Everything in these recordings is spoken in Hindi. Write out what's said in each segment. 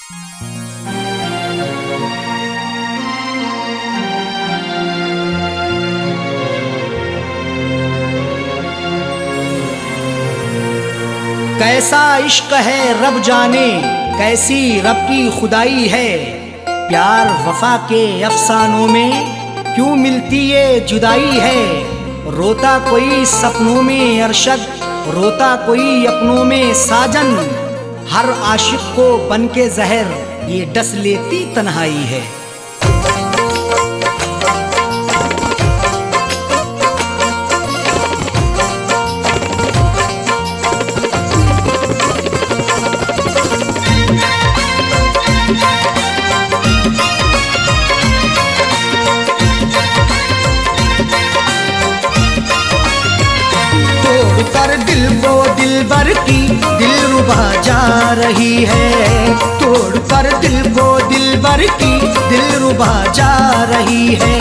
कैसा इश्क है रब जाने, कैसी रब की खुदाई है। प्यार वफा के अफसानों में क्यों मिलती ये जुदाई है। रोता कोई सपनों में अरशद, रोता कोई अपनों में साजन। हर आशिक को बन के जहर ये डस लेती तन्हाई है। कर दिल को दिलबर की दिलरुबा जा रही है। तोड़ कर दिल को दिलबर की दिलरुबा जा रही है।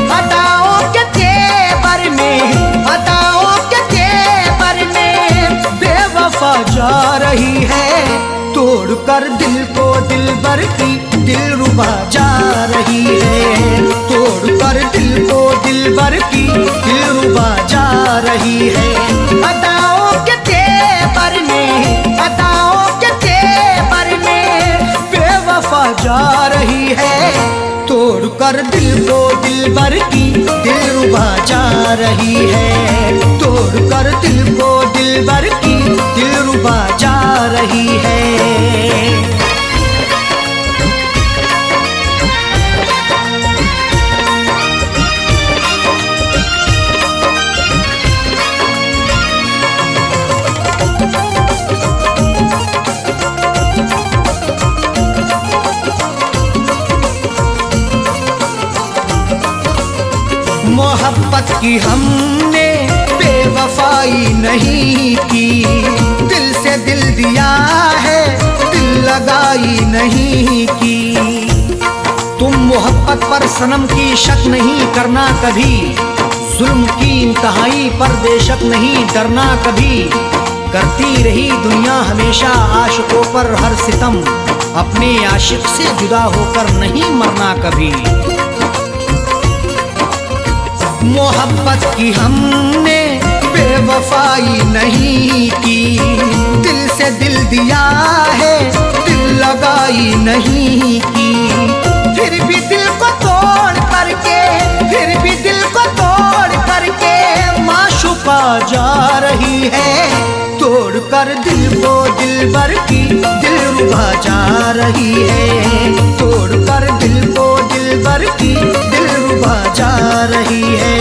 अदाओं के तेवर में, अदाओं के तेवर में बेवफा जा रही है। तोड़ कर दिल को दिलबर की दिलरुबा जा रही है। तोड़ कर दिल को दिलबर की दिलरुबा जा रही है। अदाओं के तेवर में, अदाओं के तेवर में बेवफा जा रही है। तोड़ कर दिल को दिलबर की दिलरुबा जा रही है। तोड़ कर दिल को दिलबर की दिलरुबा जा रही है। मोहब्बत की हमने बेवफाई नहीं की। दिल से दिल दिया है, दिल लगाई नहीं की। तुम मोहब्बत पर सनम की शक नहीं करना कभी। जुल्म की इंतहाई पर बेशक नहीं डरना कभी। करती रही दुनिया हमेशा आशिकों पर हर सितम। अपने आशिक से जुदा होकर नहीं मरना कभी। मोहब्बत की हमने बेवफाई नहीं की। दिल से दिल दिया है, दिल लगाई नहीं की। फिर भी दिल को तोड़ करके, फिर भी दिल को तोड़ करके माशूका जा रही है। तोड़ कर दिल को दिलबर की दिलरुबा जा रही है। तोड़ कर दिल को दिलबर की दिलरुबा जा रही है।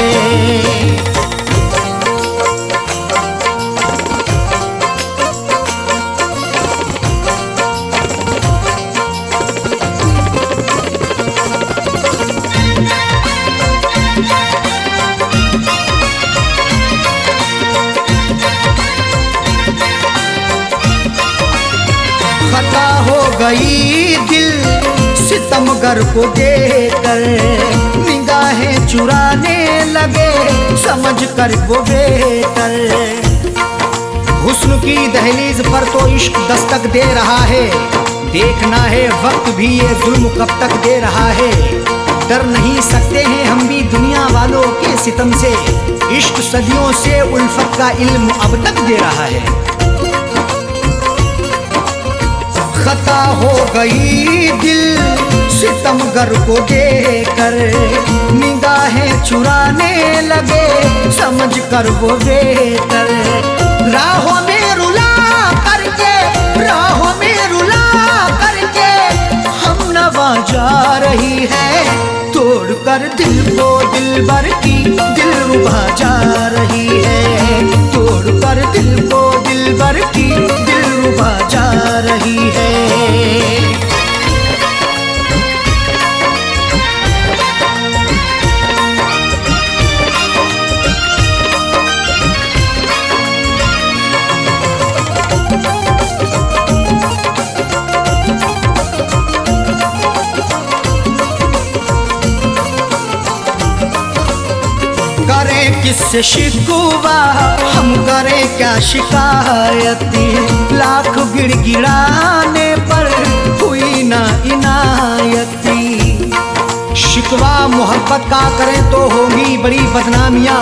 खता हो गई दिल सितमगर को देकर। निगाहें चुराने लगे समझ कर वो बेहतर। हुस्न की दहलीज पर तो इश्क दस्तक दे रहा है। देखना है वक्त भी ये जुल्म कब तक दे रहा है। डर नहीं सकते हैं हम भी दुनिया वालों के सितम से। इश्क सदियों से उल्फत का इल्म अब तक दे रहा है। खता हो गई दिल सितमगर को देकर। निगाहें चुराने लगे समझ कर वो बेहतर। राहों में रुला करके, राहों में रुला करके हम नवा जा रही है। तोड़ कर दिल को दिलबर की दिलरुबा जा रही है। तोड़ कर दिल को दिलबर की दिलरुबा जा रही है। करें किससे शिकवा, हम करें क्या शिकायत। लाख गिड़गिड़ाने पर हुई ना मोहब्बत का करें तो होगी बड़ी बदनामियाँ।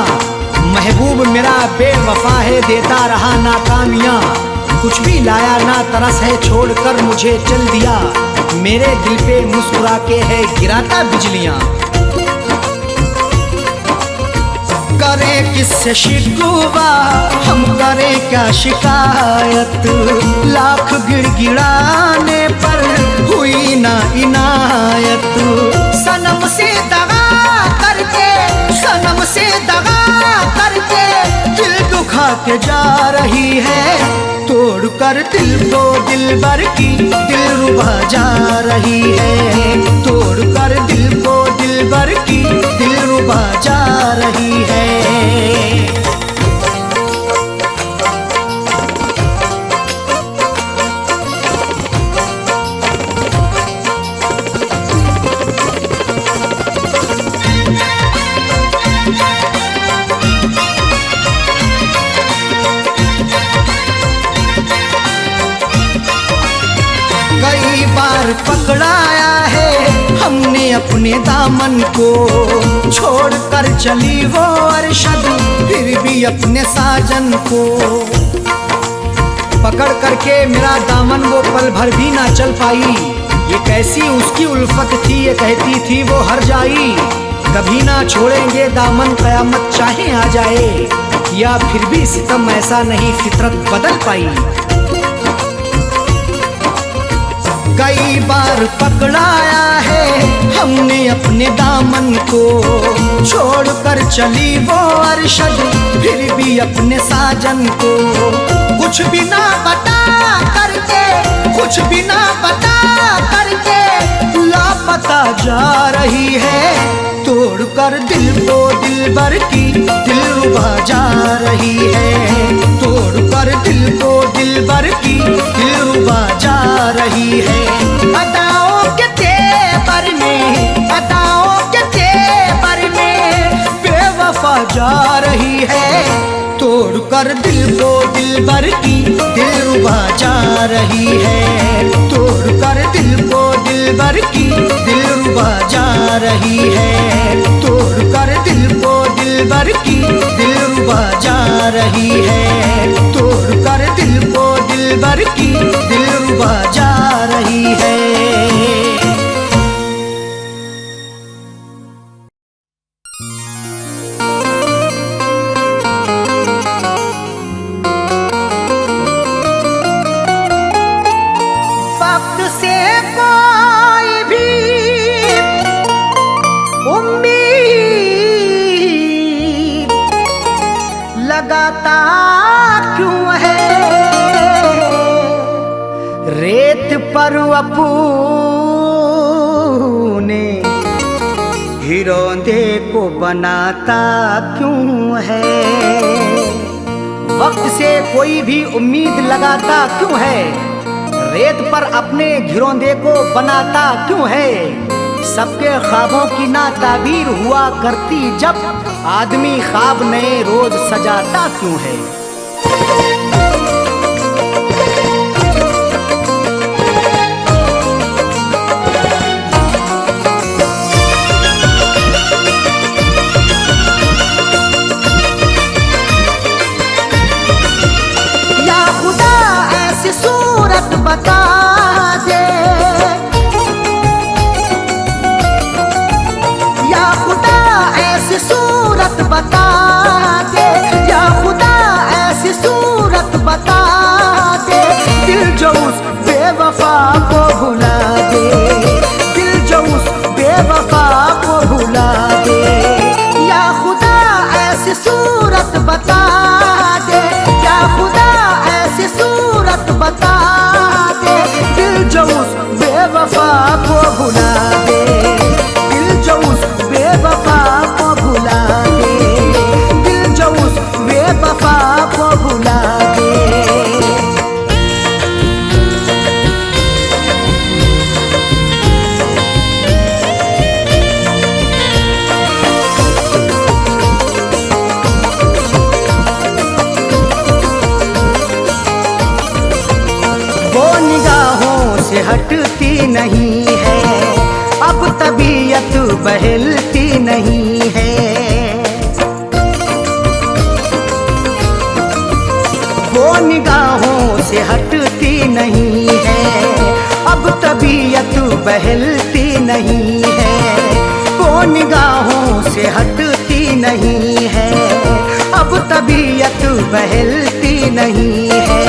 महबूब मेरा बेवफा है, देता रहा नाकामियाँ। कुछ भी लाया ना तरस है, छोड़कर मुझे चल दिया। मेरे दिल पे मुस्कुरा के है गिराता बिजलियाँ। करें किससे शिकवा, हम करें क्या शिकायत। लाख गिड़गिड़ाने पर हुई ना इनायत। सनम से दगा करके, सनम से दगा करके दिल दुखा के जा रही है। तोड़ कर दिल को दिलबर की दिलरुबा जा रही है। तोड़ कर दिल को दिलबर की दिलरुबा जा रही है। कई बार पकड़ाया है हमने अपने दामन को, छोड़कर चली वो अरशद फिर भी अपने साजन को। पकड़ करके मेरा दामन वो पल भर भी ना चल पाई। ये कैसी उसकी उल्फत थी, ये कहती थी वो हर जाई। कभी ना छोड़ेंगे दामन, कयामत चाहे आ जाए। या फिर भी सितम ऐसा नहीं, फितरत बदल पाई। कई बार पकड़ाया है हमने अपने दामन को, छोड़कर चली वो अरशद फिर भी अपने साजन को। कुछ भी ना बता करके, कुछ भी ना बता करके लापता जा रही है। तोड़कर दिल को दिलबर की दिलरुबा जा रही है। तोड़कर दिल को दिलबर की दिलरुबा जा रही है। अदाओं के तेवर में, अदाओं के तेवर में बेवफा जा रही है। तोड़कर दिल को दिलबर की दिलरुबा जा रही है। तोड़कर दिल को दिलबर की दिलरुबा जा रही है। तोड़कर दिल को दिलबर की दिलरुबा जा रही है। तोड़कर दिल को दिलबर की दिलरुबा जा रही है। वक्त से कोई भी उम्मीद लगाता क्यों है। रेत पर अपने हिरोंदे को बनाता क्यों है। वक्त से कोई भी उम्मीद लगाता क्यों है। रेत पर अपने घिरौंदे को बनाता क्यों है। सबके ख्वाबों की ना ताबीर हुआ करती जब, आदमी ख्वाब नए रोज सजाता क्यों है। या खुदा ऐसी सूरत बता दे, या खुदा ऐसी सूरत बता दे, या खुदा ऐसी सूरत बता दे। दिल जो उस बेवफा को भुला दे, दिल जो उस बेवफा को भुला दे। या खुदा ऐसी सूरत बता दे, या खुदा ऐसी सूरत बता दे। दिल जो उस बेवफा को भुला दे, दिल जो उस बेवफा को भुला दे, दिल जो उस बेवफा को भुला दे। वो निगाहों से हटती नहीं है अब तबीयत बहलती नहीं है। वो निगाहों से हटती नहीं है, अब तबीयत बहलती नहीं है। वो निगाहों से हटती नहीं है, अब तबीयत बहलती नहीं है।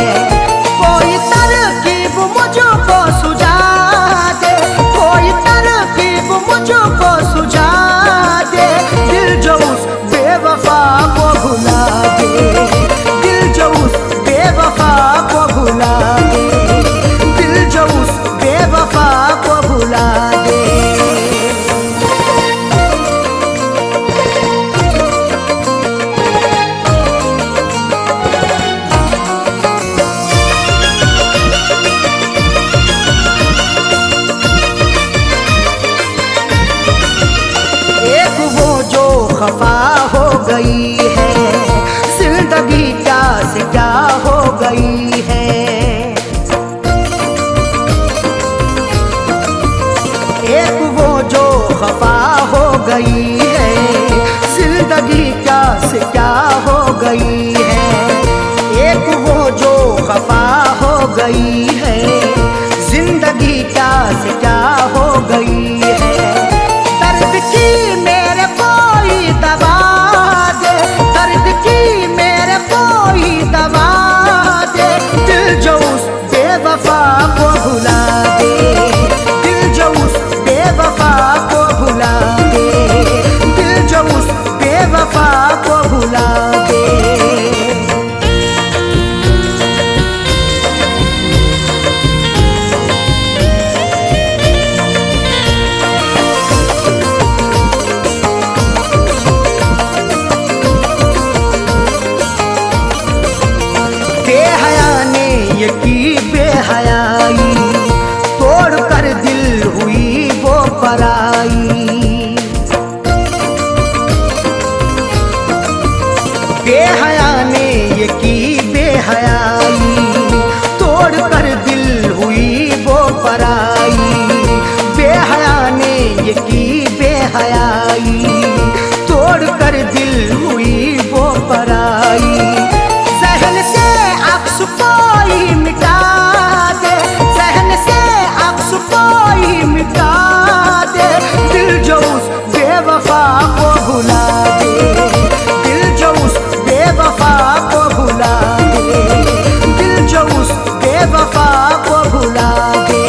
कोई तरकीब मुझको सुझा दे, कोई तरकीब मुझको सुझा दे, दिल जो उस बेवफा को भुला दे, दिल जो उस बेवफा को भुला दे, दिल जो उस बेवफा को भुला दे। एक वो जो खफा हो गई है, जिंदगी क्या से क्या हो गई है। एक वो जो खफा हो गई है, जिंदगी क्या से क्या हो गई है। एक वो जो खफा हो गई है, जिंदगी क्या से क्या हो गई है। दर्द की मेरे कोई दवा दे, दर्द की मेरे कोई दवा दे, दिल जो उस बेवफा को भुला दे, दिल जो उस बेवफा को भुला दे, दिल जो उस बेवफा को भुला दे। बेहया ने ये की बेहयाई, तोड़ कर दिल हुई वो पराई। बेहया ने ये की बेहयाई, तोड़ कर दिल हुई वो पराई। बेहया ने ये की बेहयाई, तोड़ कर दिल हुई वो पराई। सहन से अक्स कोई मिटा दे, सहन से अक्स कोई मिटा दे, दिल जो उस बेवफा को भुला दे, दिल जो उस बेवफा को भुला दे, दिल जो उस बेवफा को भुला दे।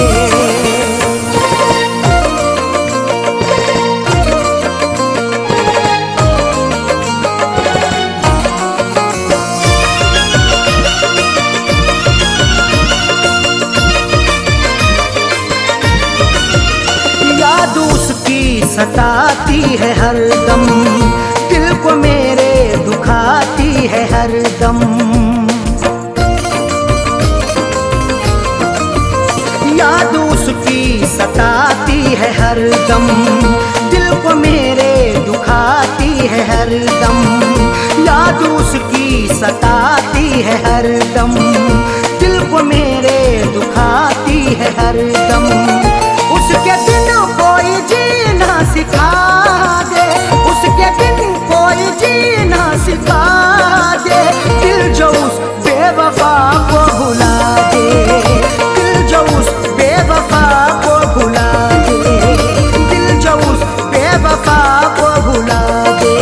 याद उसकी सताती है हरदम, दिल को मेरे दुखाती है हरदम। याद उसकी सताती है हरदम, दिल को मेरे दुखाती है हरदम। याद उसकी सताती है हरदम, दिल को मेरे दुखाती है हरदम। उसके बिन कोई जीना सिखा दे, उसके बिन कोई जीना सिखा दे, दिल जो उस बेवफा को भुला दे, दिल जो उस बेवफा को भुला दे, दिल जो उस बेवफा को भुला दे।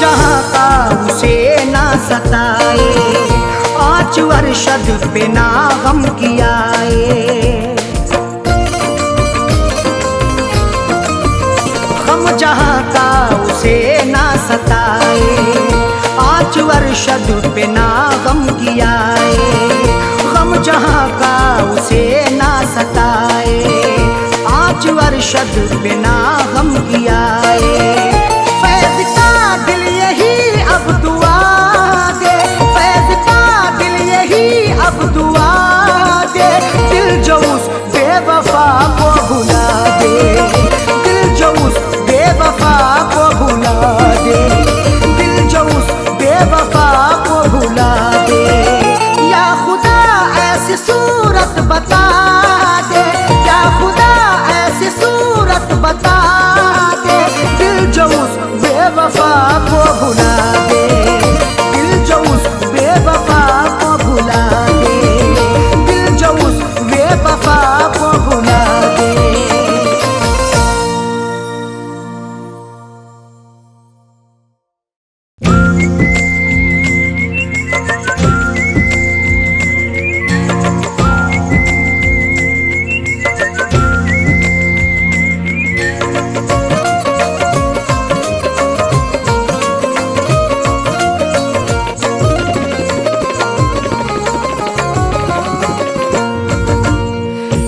जहाँ का उसे ना सताए, आँच अरशद पे ना गम कियाए। हम जहाँ का उसे ना सताए, आँच अरशद पे ना गम कियाए। हम जहाँ का उसे ना सताए, आँच अरशद पे ना गम कियाए। फैज़ का दिल यही अब दुआ दे, फैज़ का दिल यही अब दुआ दे, दिल जो उस बेवफा को भुला दे, सूरत बता दे, क्या खुदा ऐसी सूरत बता दे, दिल जो उस बेवफा को भुला दे, दिल जो उस बेवफा को भुला दे, दिल जो उस बेवफा को भुला दे।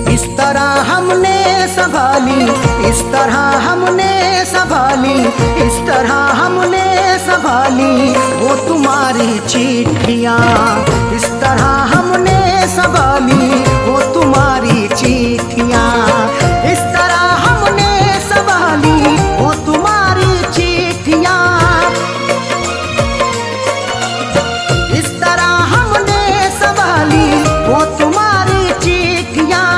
इस तरह हमने संभाली, इस तरह हमने संभाली वो तुम्हारी चिट्ठियाँ, इस तरह हमने संभाली वो तुम्हारी चिट्ठियाँ, इस तरह हमने संभाली वो तुम्हारी चिट्ठियाँ, इस तरह हमने संभाली वो तुम्हारी चिट्ठियाँ,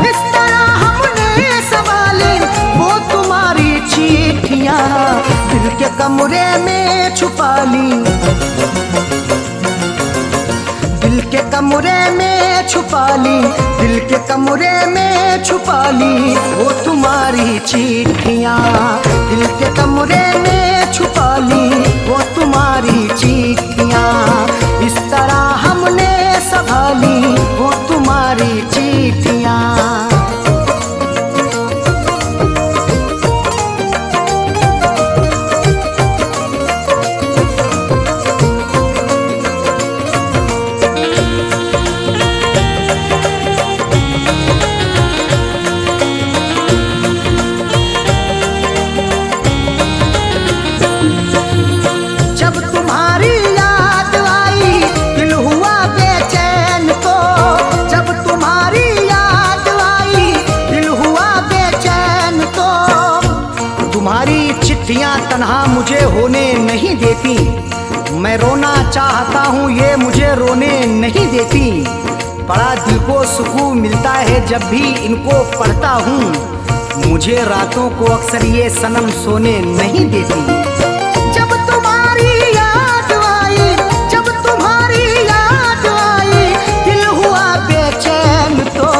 इस तरह हमने संभाली वो तुम्हारी चिट्ठियाँ, दिल के कमरे में छुपा ली, दिल के कमरे में छुपा ली, दिल के कमरे में छुपा ली वो तुम्हारी चिट्ठियाँ, दिल के कमरे में छुपा ली वो तुम्हारी चिट्ठियाँ, इस तरह हमने संभाली वो तुम्हारी चिट्ठियाँ। चिट्ठियाँ तन्हा मुझे होने नहीं देती, मैं रोना चाहता हूँ ये मुझे रोने नहीं देती, बड़ा दिल को सुकून मिलता है जब भी इनको पढ़ता हूँ, मुझे रातों को अक्सर ये सनम सोने नहीं देती। जब तुम्हारी याद आई, जब तुम्हारी याद आई, दिल हुआ बेचैन तो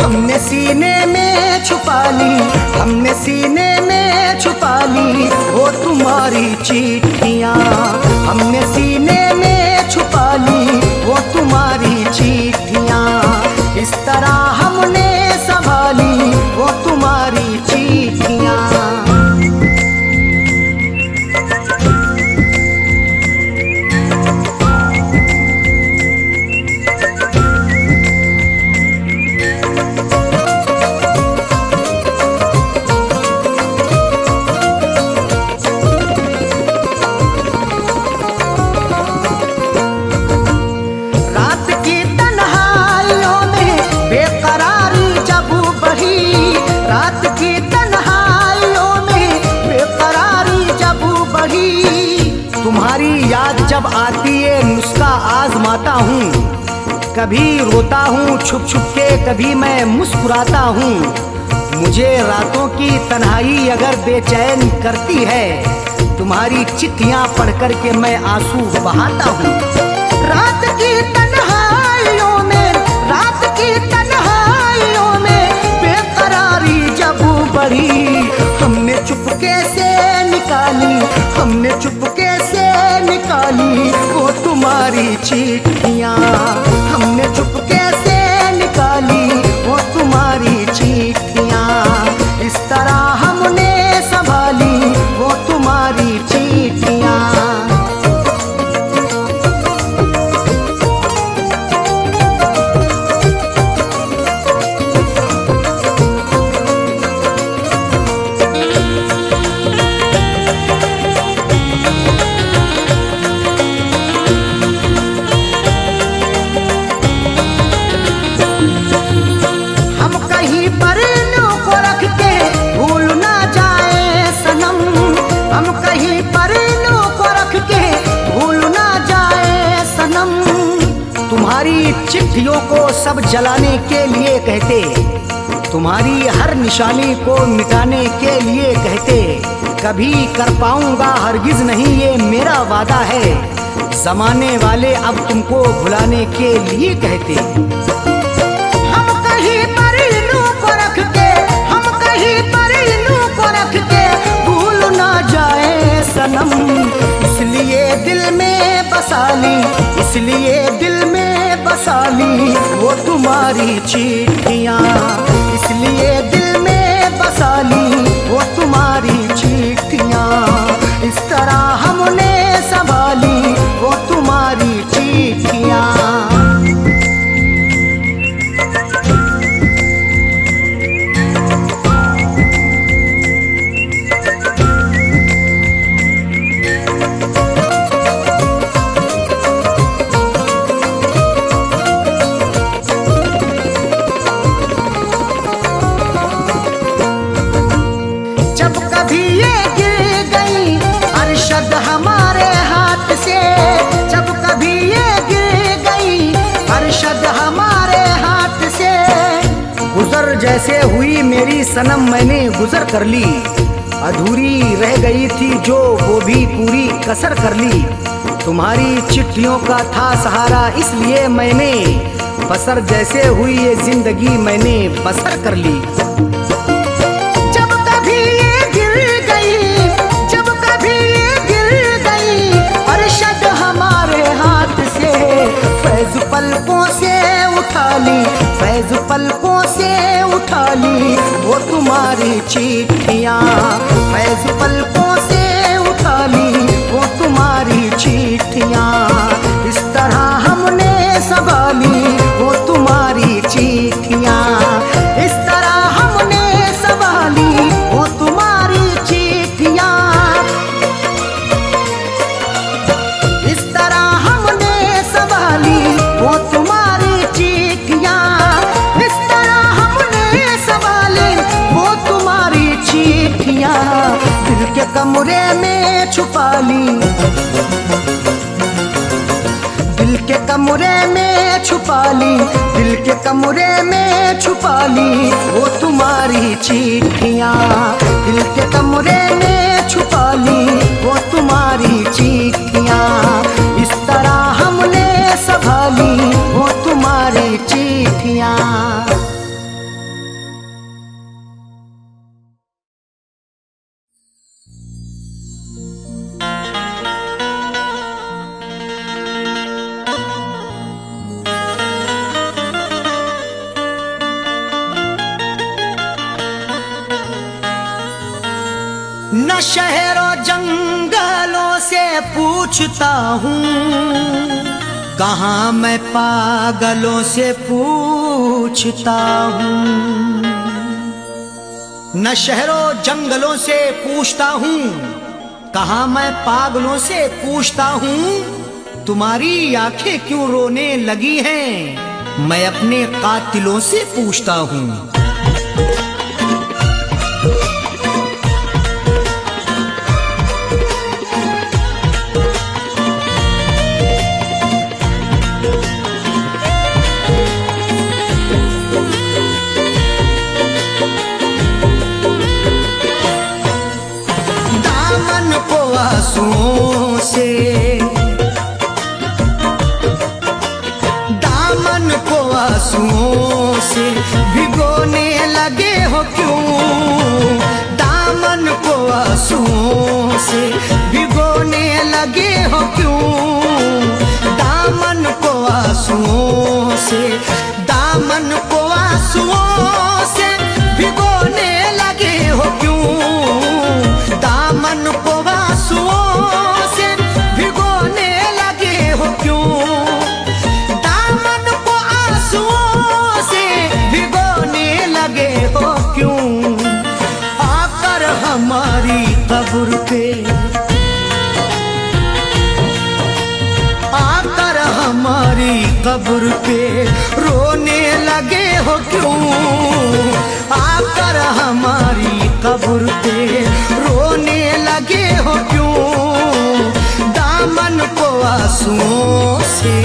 हमने सीने में छुपा ली, हमने सीने में छुपा ली वो तुम्हारी चिट्ठियाँ, हमने सीने में छुपा ली वो तुम्हारी चिट्ठियाँ, इस तरह हमने संभाली वो तुम्हारी चिट्ठियाँ। तुम्हारी याद जब आती है नुस्खा आजमाता हूँ, कभी रोता हूँ छुप छुप के, कभी मैं मुस्कुराता हूँ, मुझे रातों की तन्हाई अगर बेचैन करती है, तुम्हारी चिट्ठियाँ पढ़ कर के मैं आंसू बहाता हूँ। रात की तन्हाइयों में, रात की तन्हाइयों में बेकरारी जब बढ़ी, हमने चुपके से निकाली, हमने चुपके से निकाली वो तुम्हारी चिट्ठियाँ, हमने चुपके से निकाली वो तुम्हारी चिट्ठियाँ, इस तरह हमने संभाली वो तुम्हारी चिट्ठियाँ। चिट्ठियों को सब जलाने के लिए कहते, तुम्हारी हर निशानी को मिटाने के लिए कहते। कभी कर पाऊंगा हरगिज नहीं ये मेरा वादा है, जमाने वाले अब तुमको भुलाने के लिए कहते। हम कहीं पर इल्लू को रख के, हम कहीं पर इल्लू को रख के भूल ना जाए सनम, इसलिए दिल में बसा ली, इसलिए दिल में बसा ली वो तुम्हारी चिट्ठियाँ, इसलिए दिल में बसा ली वो तुम्हारी चिट्ठियाँ। इस तरह हमने संभाली वो तुम्हारी चिट्ठियाँ। जैसे हुई मेरी सनम मैंने गुजर कर ली, अधूरी रह गई थी जो वो भी पूरी कसर कर ली। तुम्हारी चिट्ठियों का था सहारा इसलिए मैंने बसर, जैसे हुई ये जिंदगी मैंने बसर कर ली। जब कभी ये गिर गई, जब कभी ये गिर गई अरशद हमारे हाथ से, फैज पलकों से उठा ली, फैज पलकों से उठा ली वो तुम्हारी चिट्ठियाँ, फैज पलकों से उठा ली वो तुम्हारी चिट्ठियाँ। इस तरह हमने संभाली वो तुम्हारी चिट्ठियाँ, इस तरह हमने संभाली वो तुम्हारी चिट्ठियाँ, इस तरह हमने संभाली वो तुम्हारी चिट्ठियाँ, इस तरह हमने संभाली वो तुम्हारी चिट्ठियाँ। दिल के कमरे में छुपा ली, दिल के कमरे में छुपा ली, दिल के कमरे में छुपा ली वो तुम्हारी चिट्ठियाँ, दिल के कमरे में छुपा ली वो तुम्हारी चिट्ठियाँ। इस तरह हमने संभाली वो तुम्हारी चिट्ठियाँ। न शहरों जंगलों से पूछता हूँ, कहाँ मैं पागलों से पूछता हूँ। न शहरों जंगलों से पूछता हूँ, कहाँ मैं पागलों से पूछता हूँ। तुम्हारी आंखें क्यों रोने लगी हैं, मैं अपने कातिलों से पूछता हूँ। आंसुओं से, दामन को आंसुओं से भिगोने लगे हो क्यों, दामन को आंसुओं से भिगोने लगे हो क्यों, दामन को आंसुओं से, दामन को आंसुओं से भिगोने लगे हो क्यों, दामन को आंसुओं से भिगोने लगे हो क्यों, दामन को आंसुओं से भिगोने लगे हो क्यों। आकर हमारी कब्र पे, आकर हमारी कब्र पे रोने लगे हो क्यों, आकर हमारी कब्र पे रोने लगे हो क्यों, दामन को आंसुओं से।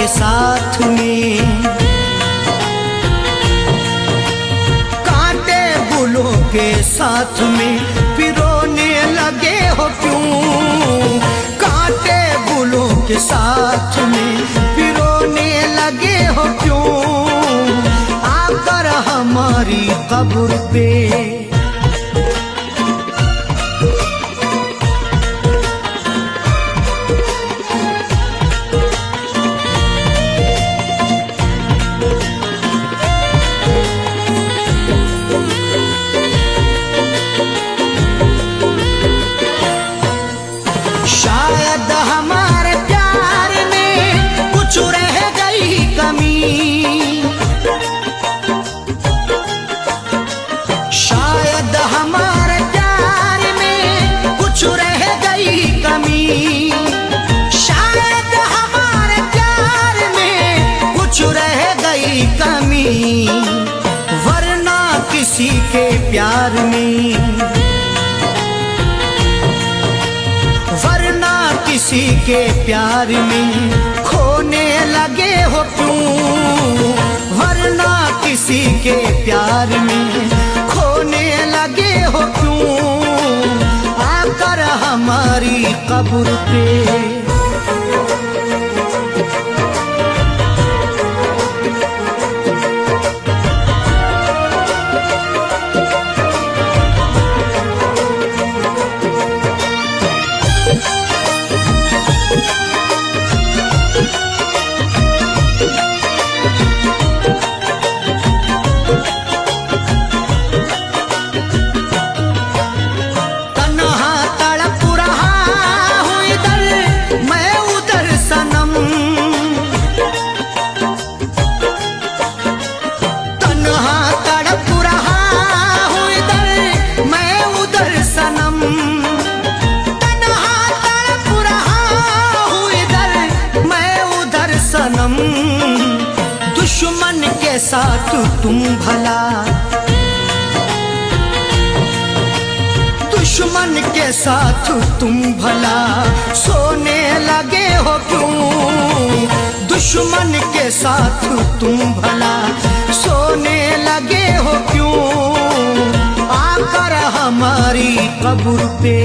के साथ में, कांटे गुलों के साथ में पिरोने लगे हो क्यों? कांटे गुलों के साथ में पिरोने लगे हो क्यों? आकर हमारी कब्र पे शायद हमारे प्यार में कुछ रह गई कमी, शायद हमारे प्यार में कुछ रह गई कमी, शायद हमारे प्यार में कुछ रह गई कमी, वरना किसी के प्यार में, वरना किसी के प्यार में खोने लगे हो क्यों? वरना किसी के प्यार में खोने लगे हो क्यों? आकर हमारी कब्र पे दुश्मन के साथ तुम भला, दुश्मन के साथ तुम भला सोने लगे हो क्यों? दुश्मन के साथ तुम भला सोने लगे हो क्यों? आकर हमारी कब्र पे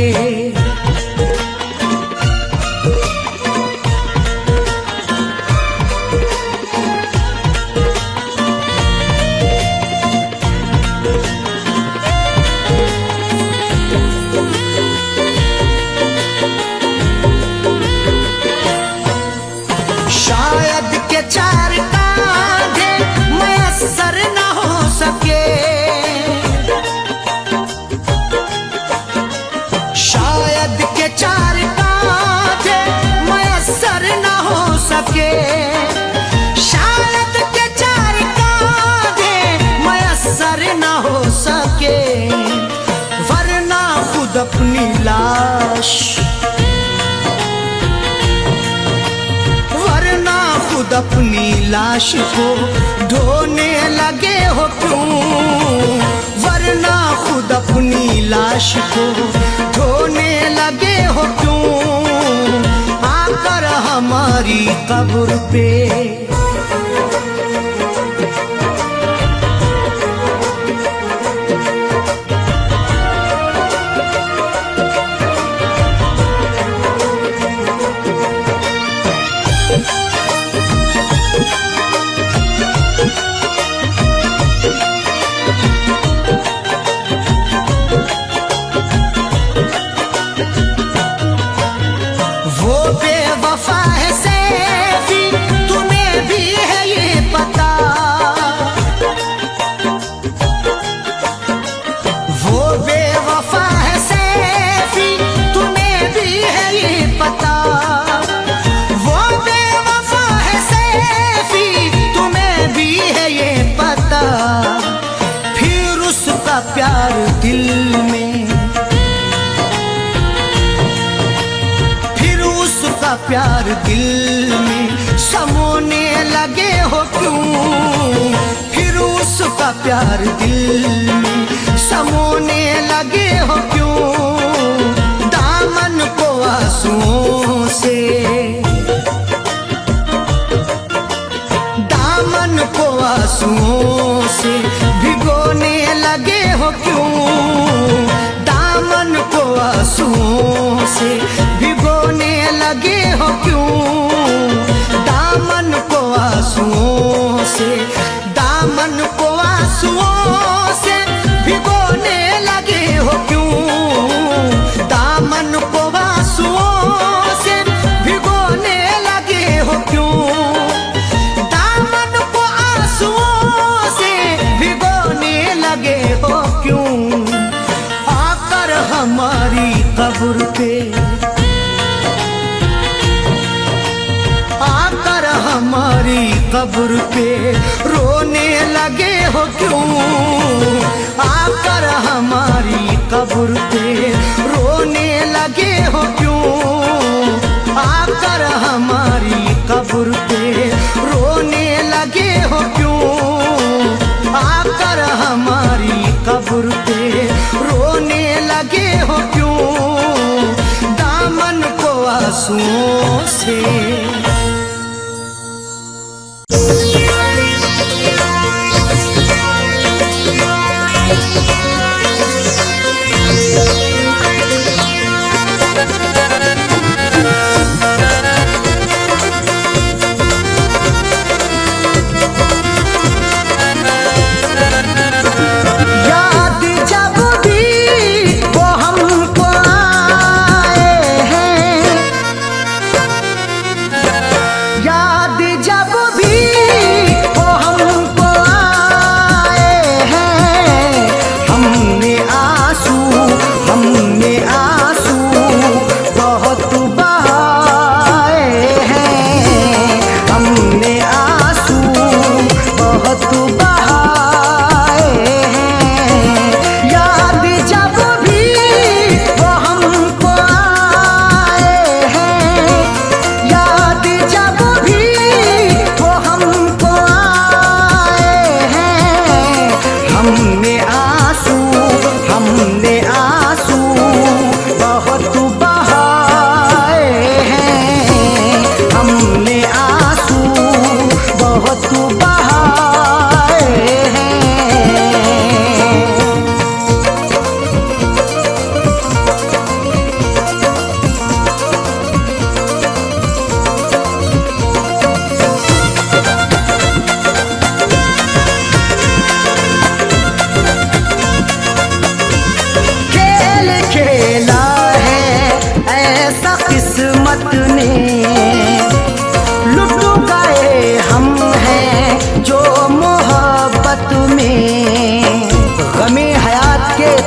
शायद के चार कांधे मयस्सर न हो सके, शायद के चार कांधे मयस्सर न हो सके, शायद के चार कांधे मयस्सर न हो सके, वरना खुद अपनी लाश, खुद अपनी लाश को ढोने लगे हो क्यों? वरना खुद अपनी लाश को ढोने लगे हो क्यों? आकर हमारी कब्र पे बेवफा है सैफी, तुम्हें भी है ये पता, वो बेवफा है सैफी, तुम्हें भी है ये पता, वो बेवफा है सैफी, तुम्हें भी है ये पता, फिर उसका प्यार दिल में, प्यार दिल में समोने लगे हो क्यों? फिर उसका प्यार दिल में समोने लगे हो क्यों? दामन को आंसुओं से आंसुओं से भिगोने लगे हो क्यों, दामन को आंसुओं से भिगोने लगे हो क्यों, दामन को आंसुओं से, दामन को आंसुओं से भिगोने लगे हो क्यों, दामन को आंसुओं से भिगोने लगे हो क्यों, दामन को आंसुओं से भिगोने लगे हो क्यों। आकर हमारी कब्र पे, आकर हमारी कब्र पे रोने लगे हो क्यों, आकर हमारी कब्र पे रोने लगे हो क्यों, आकर हमारी कब्र पे रोने लगे हो क्यों, आकर हमारी कब्र पे रोने लगे हो क्यों, दामन को आंसुओं से।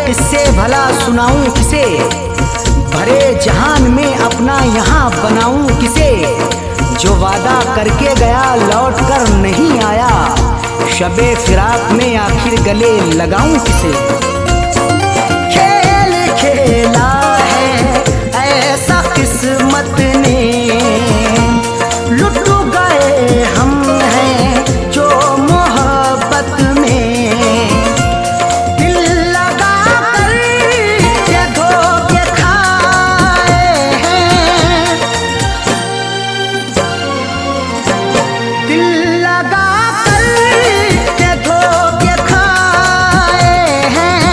किससे भला सुनाऊं किसे, भरे जहान में अपना यहाँ बनाऊं किसे, जो वादा करके गया लौट कर नहीं आया, शबे फिराक में आखिर गले लगाऊं किसे। खेल खेला है ऐसा किस्मत ने, लुट गए हम हैं जो मोहब्बत में, दिल लगा कर के धोखे खाए हैं,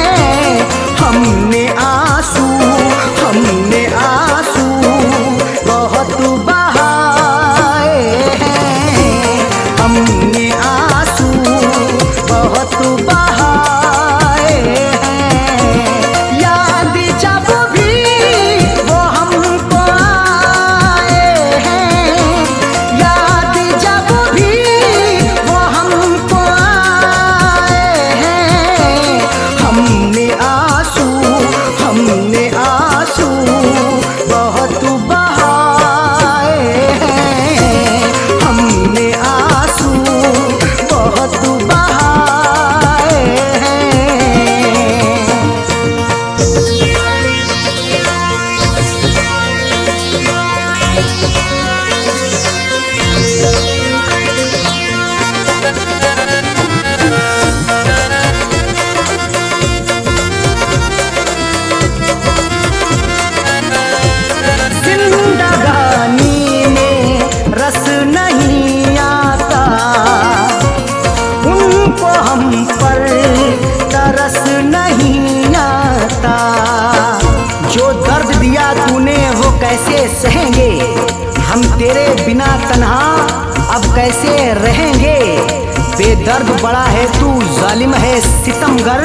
हम तेरे बिना तन्हा अब कैसे रहेंगे। बेदर्द बड़ा है तू, जालिम है सितमगर,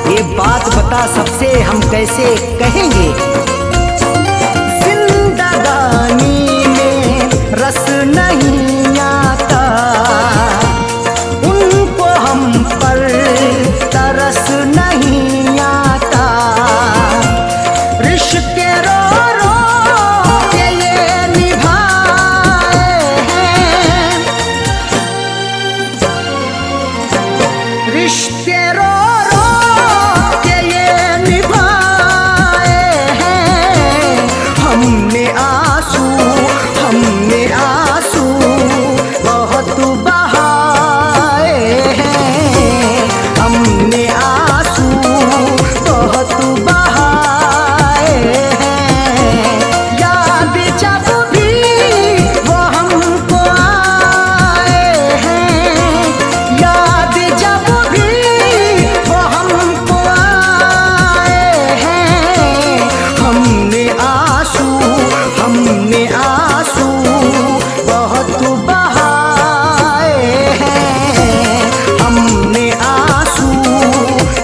ये बात बता सबसे हम कैसे कहेंगे। जिंदगानी में रस नहीं आता, उनको हम पर तरस नहीं आता। रिश्ते रो रो के ये निभाए हैं, रिश्ते रो रो के ये निभाए हैं। हमने आंसू बहुत बहाए हैं, हमने आंसू बहुत बहाए हैं। याद जब भी वो हमको आए हैं, याद जब भी वो हमको आए हैं। हमने आंसू बहुत बहाए हैं, हमने आंसू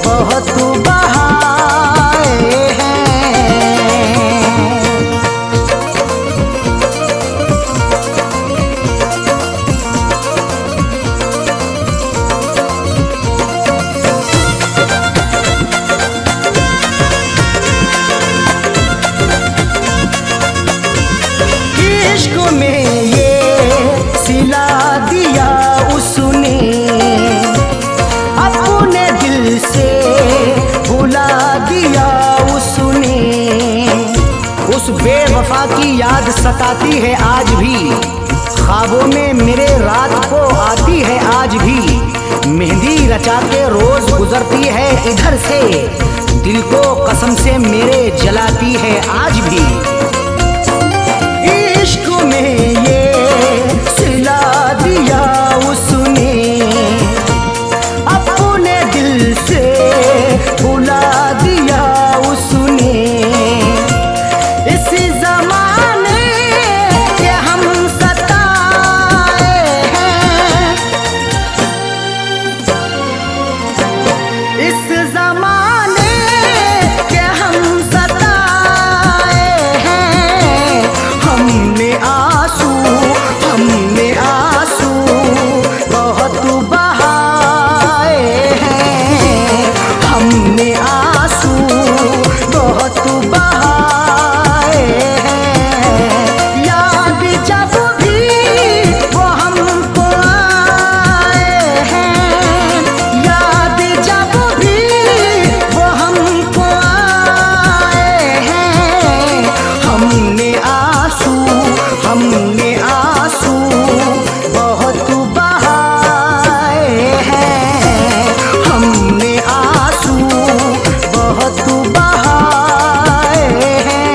बहुत बहाए हैं। इश्क में ये सिला दिया उसने, अपने दिल से भुला दिया उसने। उस बेवफा की याद सताती है आज भी, ख्वाबों में मेरे रात को आती है आज भी। मेहंदी रचा के रोज गुजरती है इधर से, दिल को कसम से मेरे जलाती है आज भी। इश्क में ये सिला दिया उसने, अपने दिल से भुला दिया उसने। इसी जमाने के हम सताए हैं, इस जमाने के हम सताए हैं। हमने आंसू बहुत बहाए हैं, हमने आंसू बहुत बहाए हैं। याद जब भी वो हमको आए हैं, याद जब भी वो हमको आए हैं। हमने आंसू बहुत बहाए हैं, हमने आंसू बहुत बहाए हैं।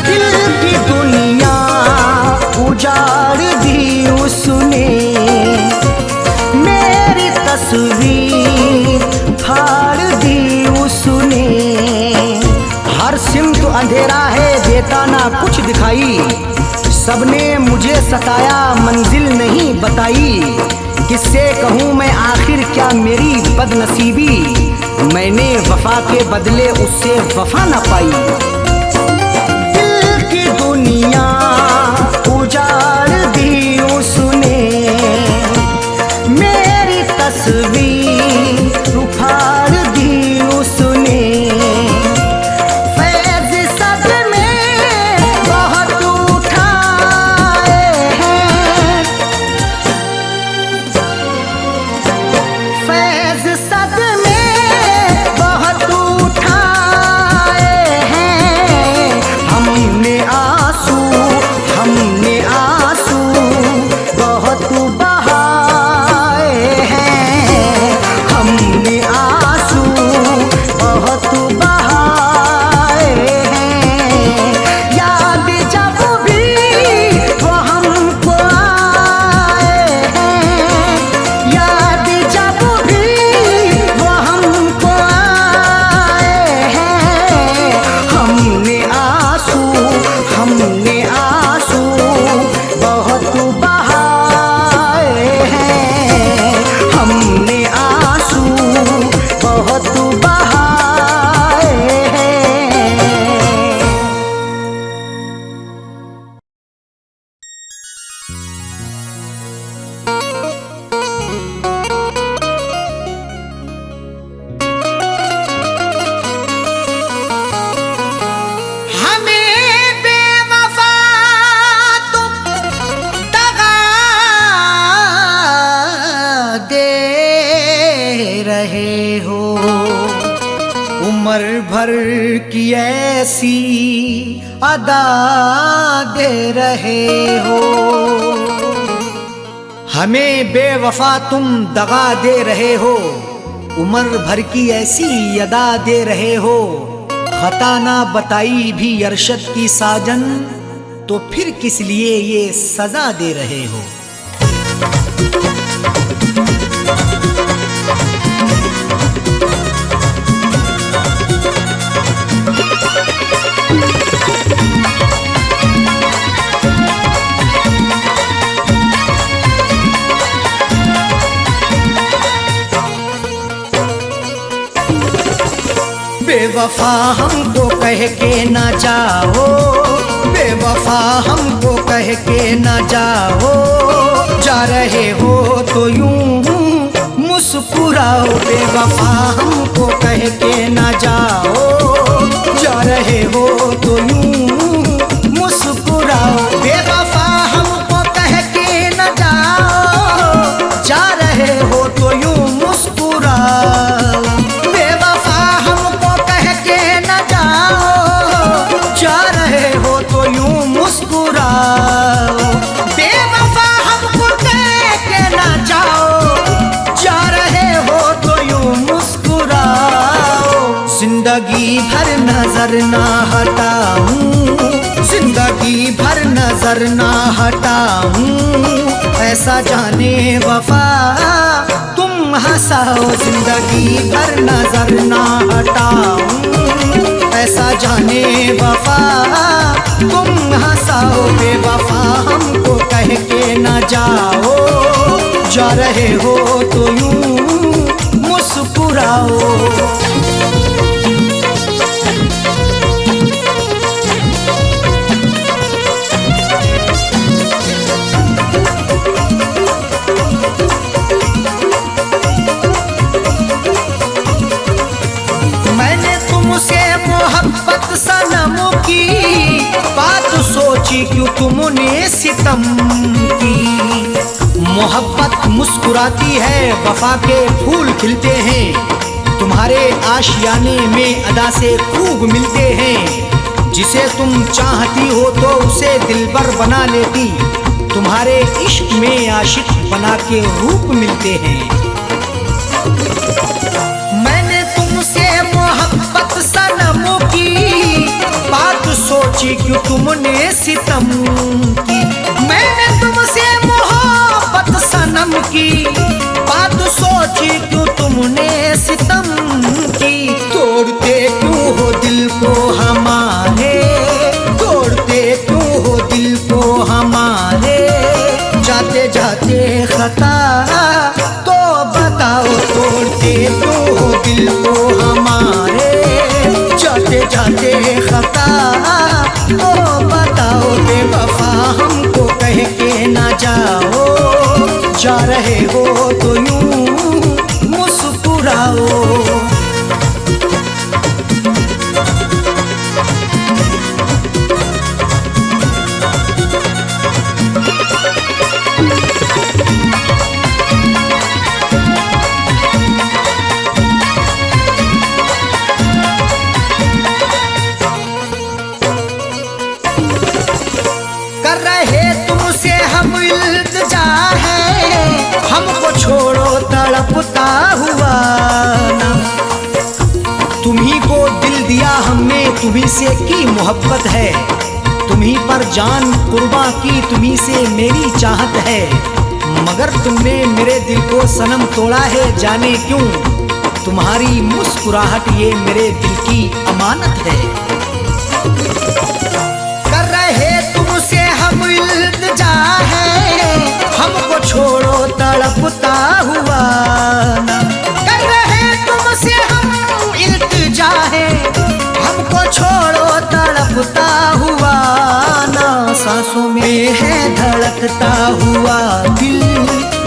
दिल की दुनिया उजाड़ दी उसने, मेरी तस्वीर फाड़ दी उसने। हर सिमत अंधेरा है, देता ना कुछ दिखाई, सबने मुझे सताया मंजिल नहीं बताई। किससे कहूँ मैं आखिर क्या मेरी बदनसीबी, मैंने वफा के बदले उससे वफा न पाई। दिल की दुनिया उजाड़ दी उसने, मेरी तस्वीर उखाड़ दी उसने। फैज़ सदमे बहुत उठाए हैं, फैज़ सदमे बहुत उठाए हैं। उम्र भर की ऐसी अदा दे रहे हो, हमें बेवफा तुम दगा दे रहे हो। उम्र भर की ऐसी अदा दे रहे हो, खता ना बताई भी अरशद की साजन, तो फिर किस लिए ये सजा दे रहे हो। बेवफा हमको कह के ना जाओ, बेवफा हमको कह के ना जाओ, जा रहे हो तो यूं मुस्कुराओ। बेवफा हमको कह के ना जाओ, जा रहे हो तो यूं मुस्कुराओ। बेवफा हमको कह के ना जाओ, जा रहे हो तो यूं मुस्कुराओ। बेवफा हमको कह के ना जाओ, जा रहे हो तो यूं मुस्कुराओ। जिंदगी भर नजर ना हटाऊं, जिंदगी भर नजर ना हटाऊं, ऐसा जाने वफा तुम हंसाओ। जिंदगी भर नजर ना हटाऊं, ऐसा जाने वफा तुम हंसाओ। बेवफा हमको कह के ना जाओ, जा रहे हो तो यूं मुस्कुराओ। मैंने तुमसे मोहब्बत सनम की बात सोची, क्यों तुमने सितम की। मोहब्बत मुस्कुराती है, वफा के फूल खिलते हैं, तुम्हारे आशियाने में अदा से खूब मिलते हैं। जिसे तुम चाहती हो तो उसे दिलबर बना लेती, तुम्हारे इश्क में आशिक बना के रूप मिलते हैं। मैंने तुमसे मोहब्बत सनम की बात सोची, क्यों तुमने सितम की। मैंने तुमसे मोहब्बत सनम की बात सोची, क्यों तुमने सितम की। तोड़ते क्यों हो दिल को हमारे, तोड़ते क्यों हो दिल को हमारे, जाते जाते खता तो बताओ। तोड़ते क्यों हो दिल को हमारे, जाते जाते खता तो बताओ। बेवफा हमको कह के ना जाओ, जा रहे हो तो यूं मुस्कुराओ। कर रहे तुमसे हम इल्तिजा है, हमको छोड़ो तड़पता हुआ ना। तुम्ही को दिल दिया हमने, तुम्ही से की मोहब्बत है, तुम्ही पर जान कुर्बां की, तुम्ही से मेरी चाहत है। मगर तुमने मेरे दिल को सनम तोड़ा है, जाने क्यों। तुम्हारी मुस्कुराहट ये मेरे दिल की अमानत है। कर रहे तुमसे हम इल्तिजा है, हमको छोड़ो तड़पता हुआ ना। कर रहे तुमसे हम इल्तिजा है, हमको छोड़ो तड़पता हुआ ना। सांसों में है धड़कता हुआ दिल,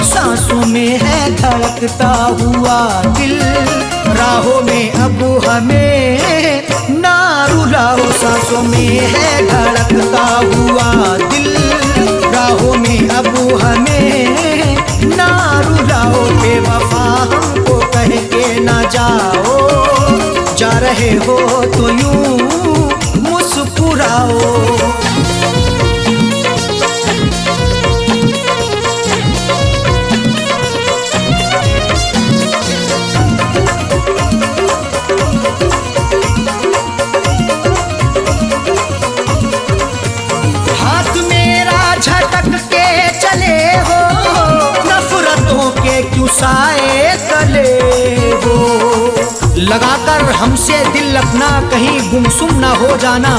सांसों में है धड़कता हुआ दिल। राहों में अब हमें ना रुलाओ, सांसों में है धड़कता हुआ दिल। राहों में अब हमें ना रुलाओ। बेवफा हमको कह के ना जाओ, जा रहे रहे हो तो यूं मुस्कुराओ। हाथ मेरा झटक के चले हो, नफरतों के क्यों साए तले हो। लगाकर हमसे दिल अपना कहीं गुमसुम ना हो जाना,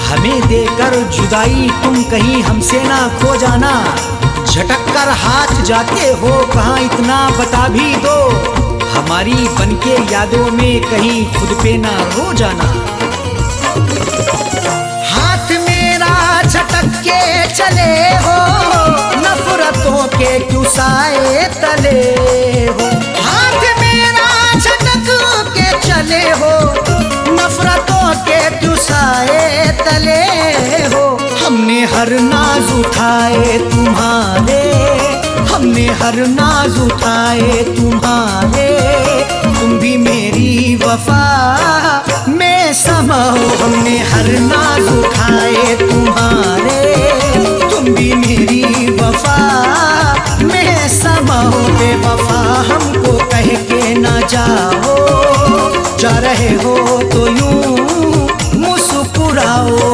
हमें देकर जुदाई तुम कहीं हमसे ना खो जाना। झटक कर हाथ जाते हो कहाँ इतना बता भी दो, हमारी बनके यादों में कहीं खुद पे ना रो जाना। हाथ मेरा झटक के चले हो, नफरतों के क्यों साए तले हो। हाथ मेरा झटक के चले हो, नफरतों के क्यों साए तले हो। हमने हर नाज उठाए तुम्हारे, हमने हर नाज उठाए तुम्हारे, तुम भी मेरी वफा में समाओ। हमने हर नाज उठाए तुम्हारे, तुम भी मेरी वफा में समाओ। बेवफा हमको कह के ना जाओ, जा रहे हो तो यूं मुस्कुराओ।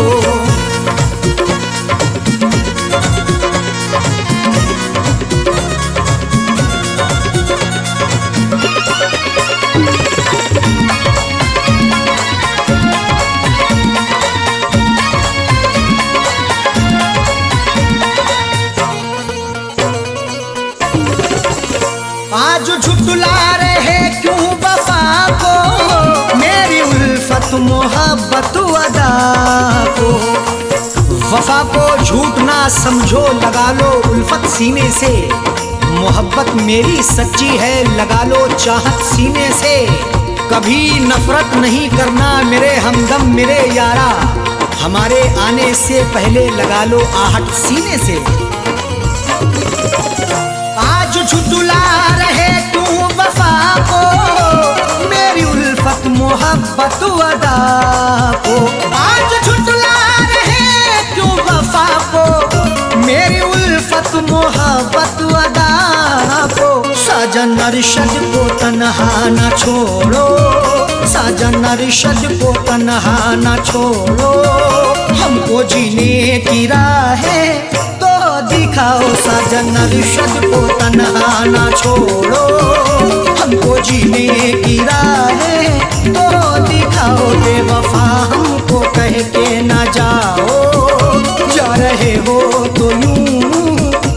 आज झुटला रहे क्यों वफा को, मेरी उल्फत मोहब्बत अदा को। वफा को झूठ ना समझो, लगा लो उल्फत सीने से। मोहब्बत मेरी सच्ची है, लगा लो चाहत सीने से। कभी नफरत नहीं करना मेरे हमदम मेरे यारा, हमारे आने से पहले लगा लो आहट सीने से। आज झुटला रहे तू वफा को, मेरी उल्फत मोहब्बत अदा को। आज झुटला रहे क्यों वफा को, मेरी उल्फत मोहब्बत अदा को। साजन अरशद को तन्हा न छोड़ो, साजन अरशद को तन्हा न छोड़ो। हमको जीने की राहें दिखाओ, साजन अरशद को तन्हा ना छोड़ो। हमको जीने की राहें तो दिखाओ, बेवफा हमको कह के ना जाओ, जा रहे हो तो यूं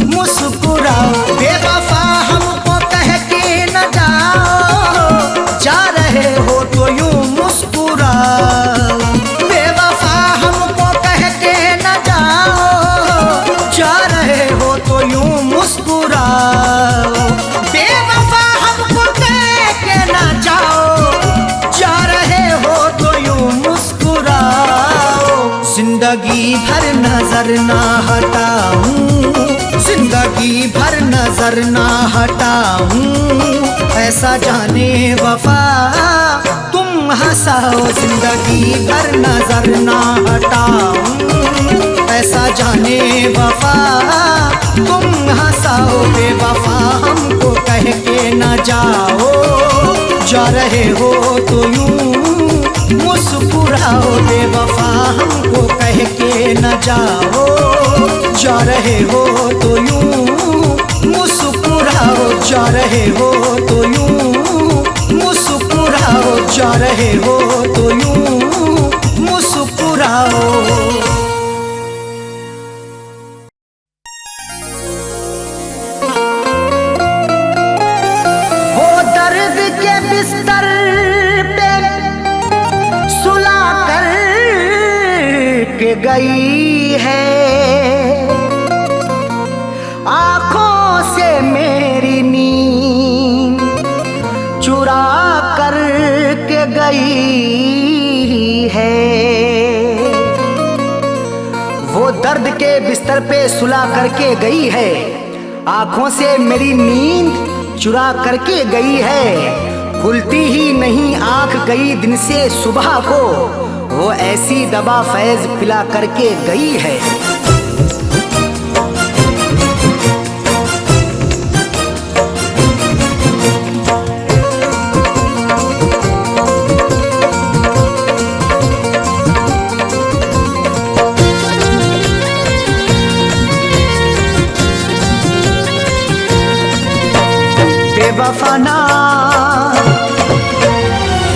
मुस्कुराओ। बेवफा हमको कह के ना जाओ, जा रहे हो तो यूं मुस्कुराओ। बेवफा हमको कह के ना जाओ, जा रहे हो तो यूं मुस्कुराओ। बेवफा हमको कह के ना जाओ, जा रहे हो तो यूं मुस्कुराओ। जिंदगी भर नजर ना हटाऊं, जिंदगी भर नजर ना हटाऊं, ऐसा जाने वफा तुम हंसाओ। जिंदगी भर नजर ना हटाऊं, ऐसा जाने वफा तुम हंसाओ। बेवफा हमको कह के ना जाओ, जा रहे हो तो यूं मुस्कुराओ। बेवफा हमको कह के ना जाओ, जा रहे हो तो यूं मुस्कुराओ। जा रहे हो तो यूं मुस्कुराओ, जा रहे हो तो यूं मुस्कुराओ। बिस्तर पे सुला कर के गई है, आँखों से मेरी नींद चुरा कर के गई है। वो दर्द के बिस्तर पे सुला करके गई है, आँखों से मेरी नींद चुरा करके गई है। खुलती ही नहीं आंख कई दिन से सुबह को, वो ऐसी दवा फैज पिला करके गई है। बेवफाना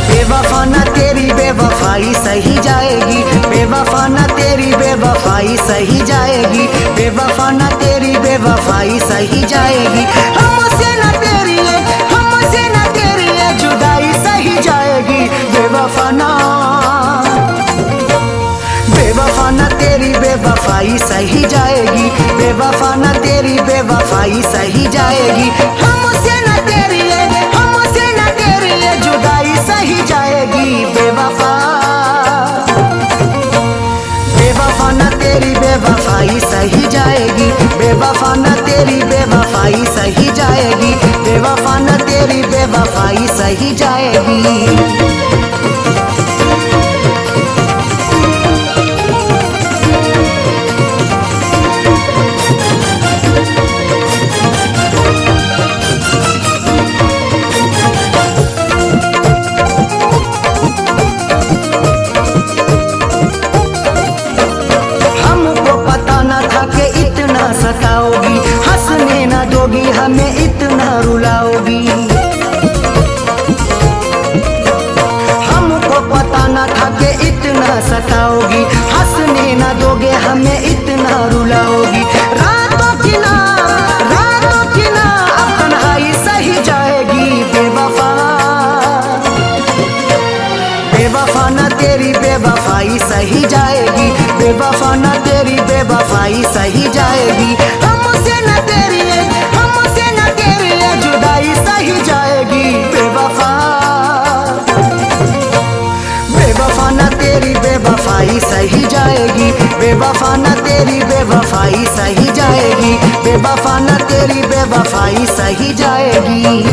बेवफाना तेरी बेवफाई सही जाएगी, बेवफाना तेरी बेवफाई सही जाएगी, बेवफाना तेरी बेवफाई सही जाएगी। हमसे न तेरी जुदाई सही जाएगी। बेवफाना बेवफाना तेरी बेवफाई सही जाएगी, बेवफाना तेरी बेवफाई सही जाएगी। हमसे न तेरी जुदाई सही जाएगी। बेवफा बेवफाना तेरी बेवफाई सही जाएगी, बेवफाना तेरी बेवफाई सही जाएगी, बेवफाना तेरी बेवफाई सही जाएगी। सताओगी, हंसने न दोगी, हमें इतना रुलाओगी। हमको पता न था कि इतना सताओगी, हंसने न दोगे, हमें इतना रुलाओगी। रातों की ना अब तन्हाई सही जाएगी। बेवफा बेवफाना तेरी बेवफाई सही जाएगी, बेवफाना तेरी बेवफाई सही जाएगी। हमसे न तेरी जुदाई सही जाएगी। बेवफा बेवफाना तेरी बेवफाई सही जाएगी, बेवफाना तेरी बेवफाई सही जाएगी, बेवफाना तेरी बेवफाई सही जाएगी।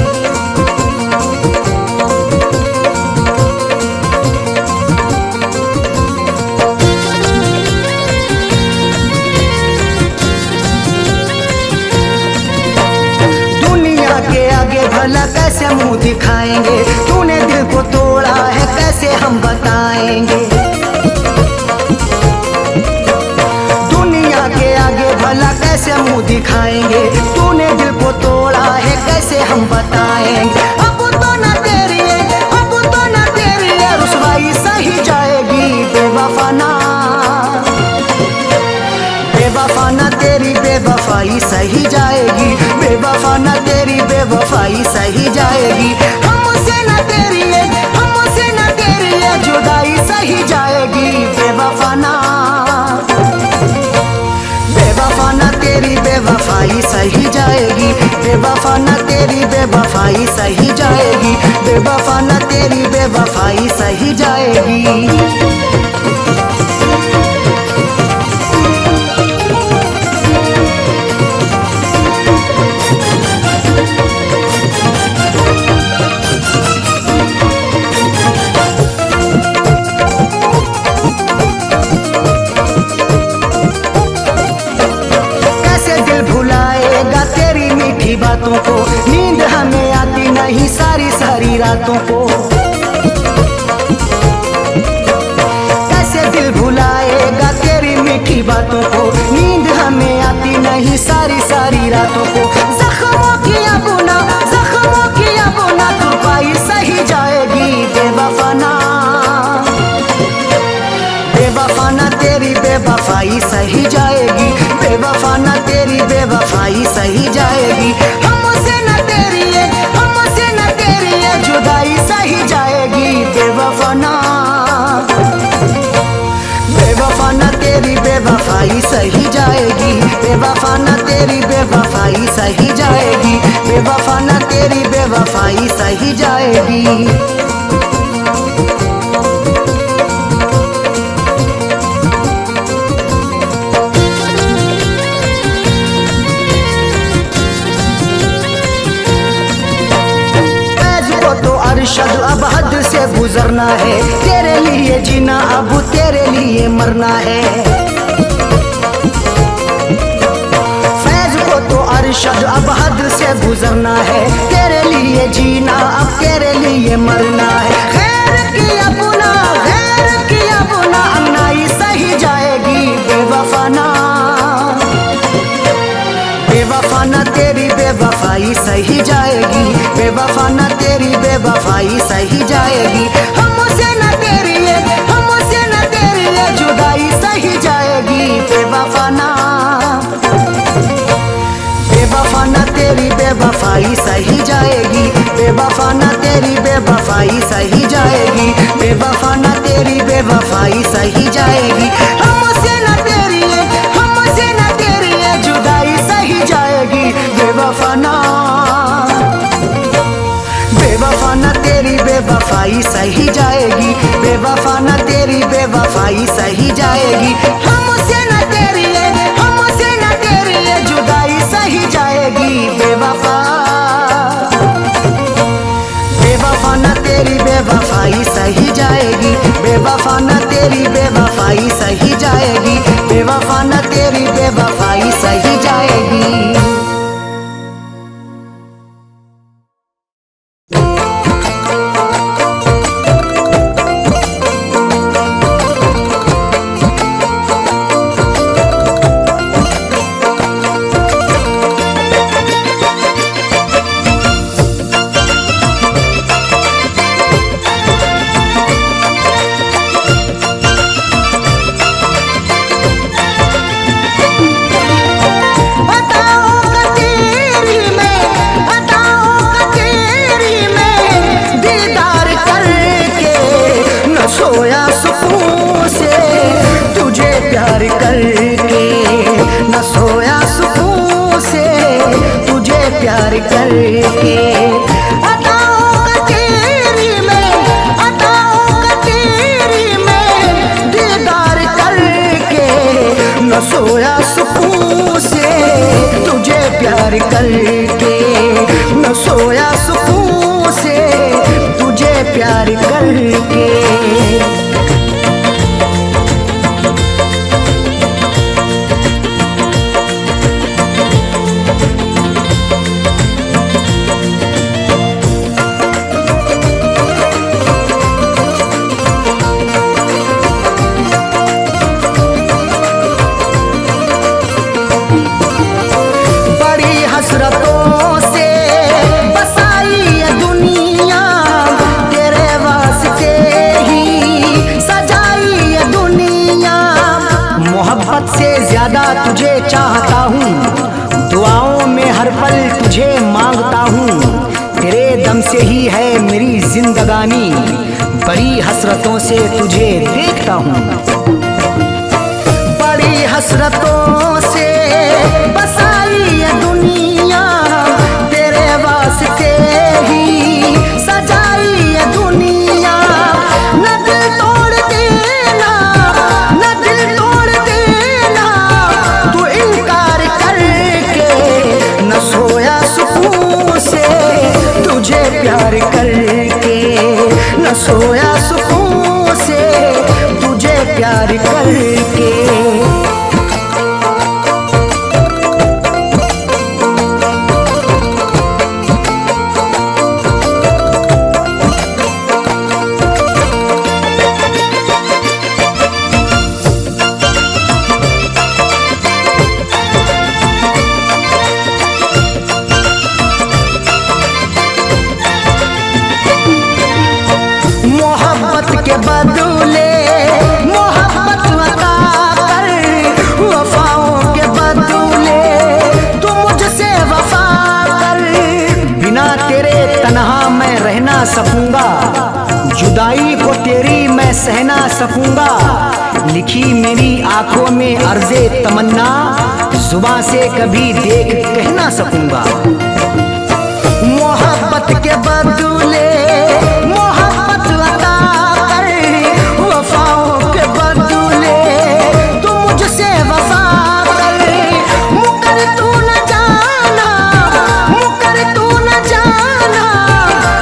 भला कैसे मुंह दिखाएंगे, तूने दिल को तोड़ा है कैसे हम बताएंगे। दुनिया के आगे भला कैसे मुंह दिखाएंगे, तूने दिल को तोड़ा है कैसे हम बताएंगे। अब तो न तेरी रुसवाई सही जाएगी। बेवफाना बेवफाना तेरी बेवफाई सही जाएगी, बेवफाना तेरी बेवफाई सही जाएगी। हमसे न तेरी जुदाई सही जाएगी। बेवफाना बेवफाना तेरी बेवफाई सही जाएगी, बेवफाना तेरी बेवफाई सही जाएगी, बेवफाना तेरी बेवफाई सही जाएगी। बातों को नींद हमें आती नहीं सारी रातों को। कैसे दिल भुलाएगा तेरी मीठी बातों को, नींद हमें आती नहीं सारी रातों को। जख्मों की बुना तुरपाई सही जाएगी। बेवफाना बेवफाना तेरी बेवफाई सही जाएगी, बेवफाना तेरी बेवफाई सही जाएगी। हमसे न तेरी जुदाई सही जाएगी। बेवफाना बेवफाना तेरी बेवफाई सही जाएगी, बेवफाना तेरी बेवफाई सही जाएगी, बेवफाना तेरी बेवफाई सही जाएगी। से गुजरना है, तेरे लिए जीना अब तेरे लिए मरना है। फैज को तो अरशद अब हद से गुजरना है, तेरे लिए जीना अब तेरे लिए मरना है। खैर किया गुना अन्नाई सही जाएगी बेवफाना, बेवफाना तेरी बेवफाई सही जाएगी, बेवफाना तेरी बेवफाई सही जाएगी। हमसे न तेरी ये जुदाई सही जाएगी बेवफाना, बेवफाना तेरी बेवफाई सही जाएगी, बेवफाना तेरी बेवफाई सही जाएगी, बेवफाना तेरी बेवफाई सही जाएगी। हमसे न तेरी ये जुदाई सही जाएगी बेवफाना, बेवफाना तेरी बेवफाई सही जाएगी, बेवफाना तेरी बेवफाई सही जाएगी। हमसे न तेरी ये जुदाई सही जाएगी बेवफा, बेवफाना तेरी बेवफाई सही जाएगी, बेवफाना तेरी बेवफाई सही जाएगी, बेवफाना तेरी बेवफाई सही जाएगी। सोया सुकून से तुझे प्यार करके, न सोया सुकून से तुझे प्यार करके। अताओं का तेरी में दीदार करके, न सोया सुकून से तुझे प्यार करके, न सोया सुकून से तुझे प्यार करके। बड़ी हसरतों से बसाई ये दुनिया, तेरे वास्ते ही सजाई ये दुनिया। मोहब्बत से ज्यादा तुझे चाहता हूँ, दुआओं में हर पल तुझे मांगता हूँ, तेरे दम से ही है मेरी जिंदगानी, बड़ी हसरतों से तुझे देखता हूँ। बड़ी हसरतों से बसाई ये दुनिया, तेरे वास्ते ही सजाई ये दुनिया। न दिल तोड़ देना, न दिल तोड़ देना तू इनकार करके, न सोया सुकून से तुझे प्यार करके, न सोया सुकून से तुझे प्यार करके। मोहब्बत के बदले मोहब्बत अता कर, वफाओं के बदले तू मुझसे वफा कर। बिना तेरे तन्हा मैं रह ना सकूंगा, जुदाई को तेरी मैं सह ना सकूंगा। लिखी मेरी आंखों में अर्ज़े तमन्ना, जुबां से कभी देख कह ना सकूंगा। मोहब्बत के बदले मोहब्बत अता कर, वफाओं के बदले तू मुझसे वफा कर। मुकर तू न जाना, मुकर तू न जाना,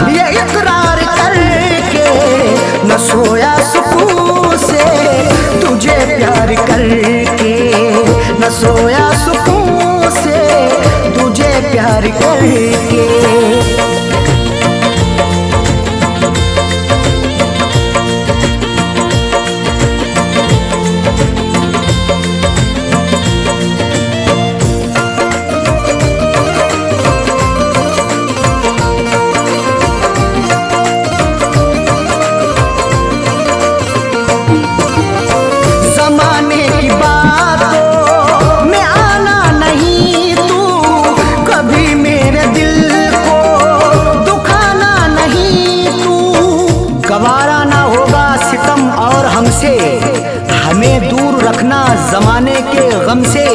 ये इकरार करके सोया सुकून से तुझे प्यार करके। गवारा ना होगा सितम और हमसे, हमें दूर रखना जमाने के गम से।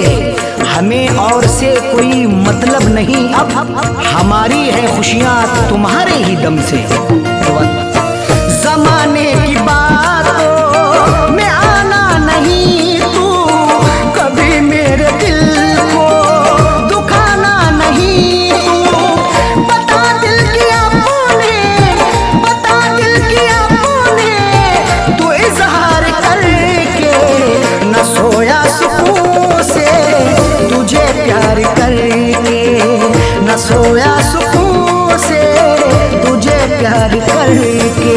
हमें और से कोई मतलब नहीं अब, हमारी है खुशियां तुम्हारे ही दम से। जमाने की बातों में आना नहीं तू, कभी मेरे दिल को दुखाना नहीं तू। बता दिल की आपने, बता दिल की आपने, तू इजहार करके। न सोया सुकून से तुझे प्यार करके, न सोया सुकून से तुझे प्यार करके।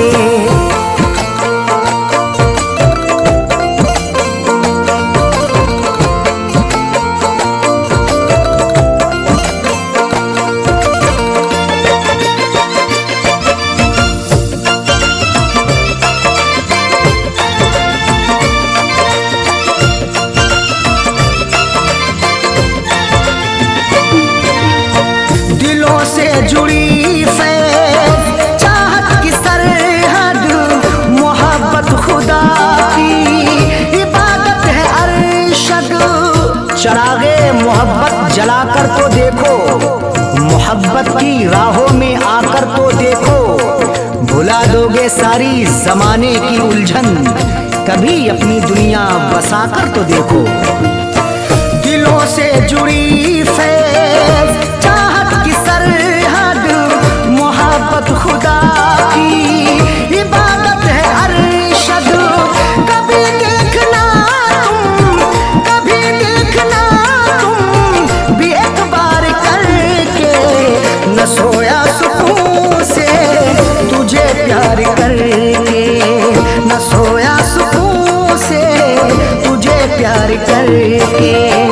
दिलों से जुड़ी फैज़ चाहत की सरहद, मोहब्बत खुदा की इबादत है अरशद। चरागे मोहब्बत जलाकर तो देखो, मोहब्बत की राहों में आकर तो देखो। भुला दोगे सारी जमाने की उलझन, कभी अपनी दुनिया बसाकर तो देखो। दिलों से जुड़ी फैज़ चाहत की सरहद, मोहब्बत खुदा की इबादत है अरशद। कभी देखना तुम, कभी देखना तुम भी एक बार करके। न सोया सुकून से तुझे प्यार करके, न सोया सुकून से तुझे प्यार करके।